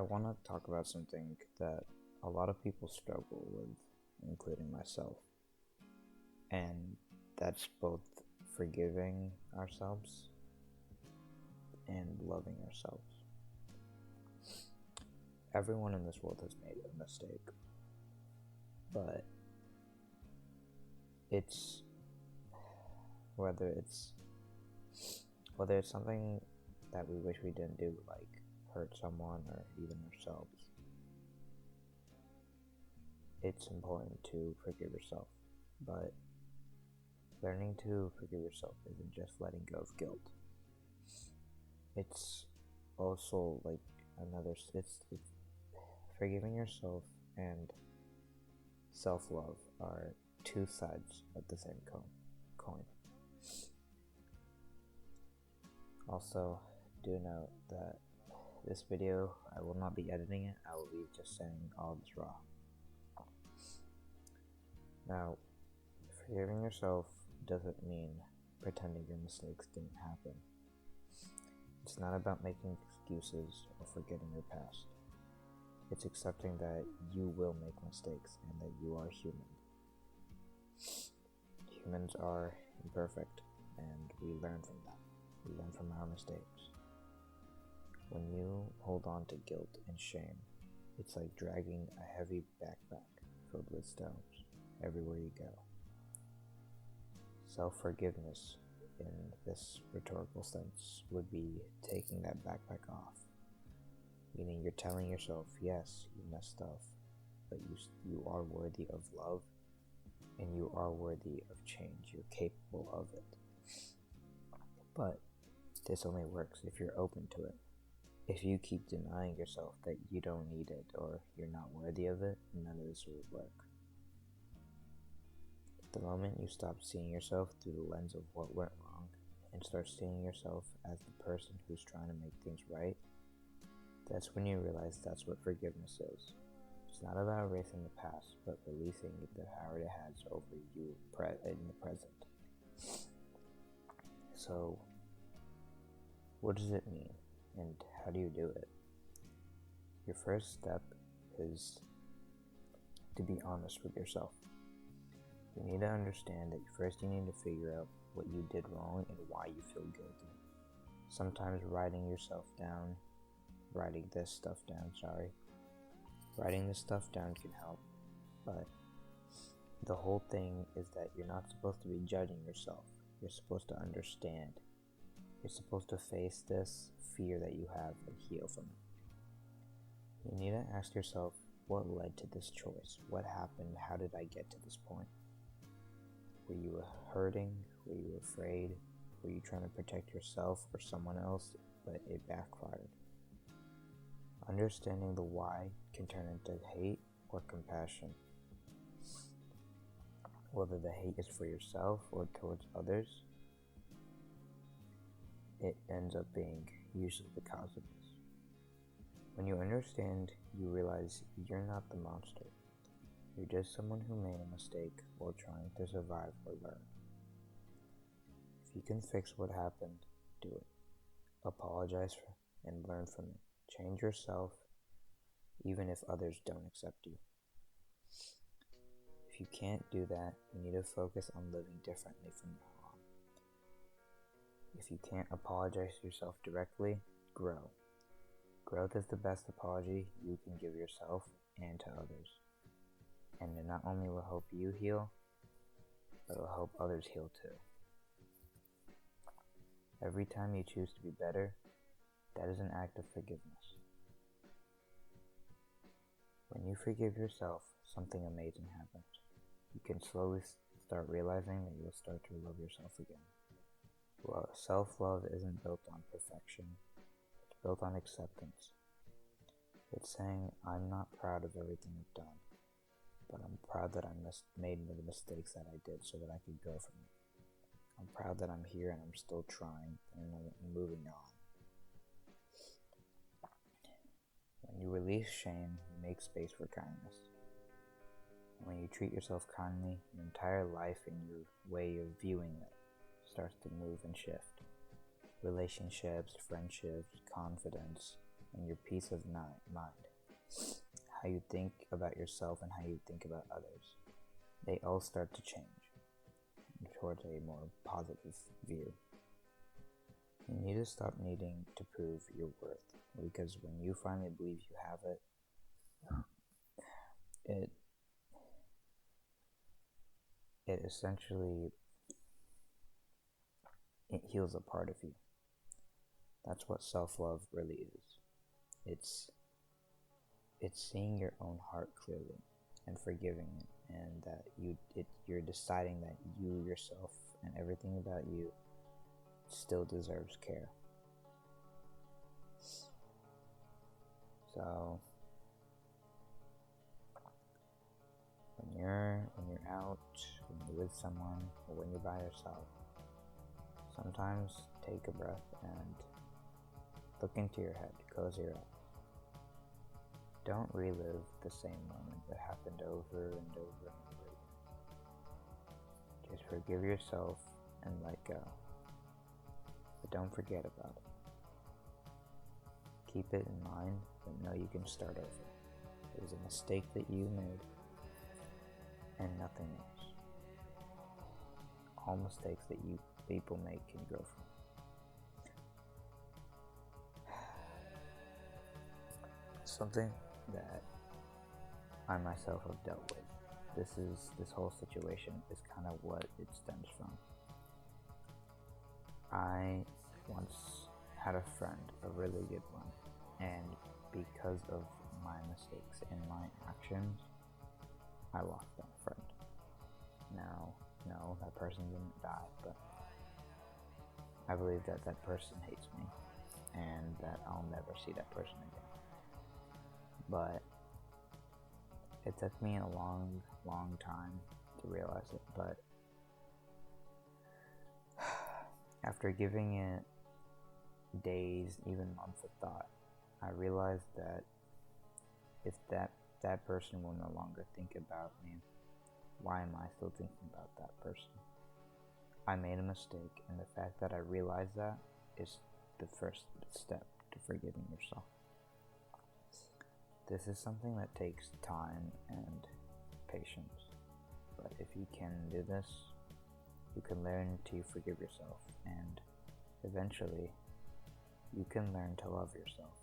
I want to talk about something that a lot of people struggle with, including myself, and that's both forgiving ourselves and loving ourselves. Everyone in this world has made a mistake, but it's whether it's whether it's something that we wish we didn't do, like hurt someone or even ourselves. It's important to forgive yourself, but learning to forgive yourself isn't just letting go of guilt. It's also like it's forgiving yourself and self-love are two sides of the same coin. Also, do note that this video, I will not be editing it, I will be just saying all this raw. Now, forgiving yourself doesn't mean pretending your mistakes didn't happen. It's not about making excuses or forgetting your past. It's accepting that you will make mistakes and that you are human. Humans are imperfect, and we learn from that. We learn from our mistakes. When you hold on to guilt and shame, it's like dragging a heavy backpack filled with stones everywhere you go. Self-forgiveness, in this rhetorical sense, would be taking that backpack off. Meaning you're telling yourself, yes, you messed up, but you are worthy of love, and you are worthy of change. You're capable of it. But this only works if you're open to it. If you keep denying yourself that you don't need it or you're not worthy of it, none of this will work. The moment you stop seeing yourself through the lens of what went wrong and start seeing yourself as the person who's trying to make things right, that's when you realize that's what forgiveness is. It's not about erasing the past, but releasing the power it has over you in the present. So, what does it mean, and how do you do it? Your first step is to be honest with yourself. You need to understand that first you need to figure out what you did wrong and why you feel guilty. Sometimes writing this stuff down can help, but the whole thing is that you're not supposed to be judging yourself. You're supposed to understand. You're supposed to face this fear that you have and heal from it. You need to ask yourself, what led to this choice? What happened? How did I get to this point? Were you hurting? Were you afraid? Were you trying to protect yourself or someone else, but it backfired? Understanding the why can turn into hate or compassion. Whether the hate is for yourself or towards others, it ends up being usually the cause of this. When you understand, you realize you're not the monster. You're just someone who made a mistake while trying to survive or learn. If you can fix what happened, do it. Apologize and learn from it. Change yourself, even if others don't accept you. If you can't do that, you need to focus on living differently from now on. If you can't apologize to yourself directly, grow. Growth is the best apology you can give yourself and to others. And it not only will help you heal, but it will help others heal too. Every time you choose to be better, that is an act of forgiveness. When you forgive yourself, something amazing happens. You can slowly start realizing that you'll start to love yourself again. Well, self-love isn't built on perfection. It's built on acceptance. It's saying, I'm not proud of everything I've done, but I'm proud that I made the mistakes that I did so that I could grow from it. I'm proud that I'm here and I'm still trying and I'm moving on. When you release shame, you make space for kindness. When you treat yourself kindly, your entire life and your way of viewing it starts to move and shift. Relationships, friendships, confidence, and your peace of mind. How you think about yourself and how you think about others. They all start to change towards a more positive view. You need to stop needing to prove your worth, because when you finally believe you have it, it essentially it heals a part of you. That's what self-love really is. It's seeing your own heart clearly and forgiving it, and that you're deciding that you yourself and everything about you still deserves care. So when you're out, when you're with someone, or when you're by yourself, sometimes take a breath and look into your head, close your eyes. Don't relive the same moment that happened over and over and over again. Just forgive yourself and let go. But don't forget about it. Keep it in mind, but know you can start over. It was a mistake that you made, and nothing else. All mistakes that you people make can grow from. Something that I myself have dealt with. This whole situation is kind of what it stems from. I once had a friend, a really good one, and because of my mistakes and my actions, I lost that friend. Now, no, that person didn't die, but I believe that that person hates me, and that I'll never see that person again. But it took me a long, long time to realize it, but after giving it days, even months of thought, I realized that if that person will no longer think about me, why am I still thinking about that person? I made a mistake, and the fact that I realized that is the first step to forgiving yourself. This is something that takes time and patience, but if you can do this, you can learn to forgive yourself, and eventually, you can learn to love yourself.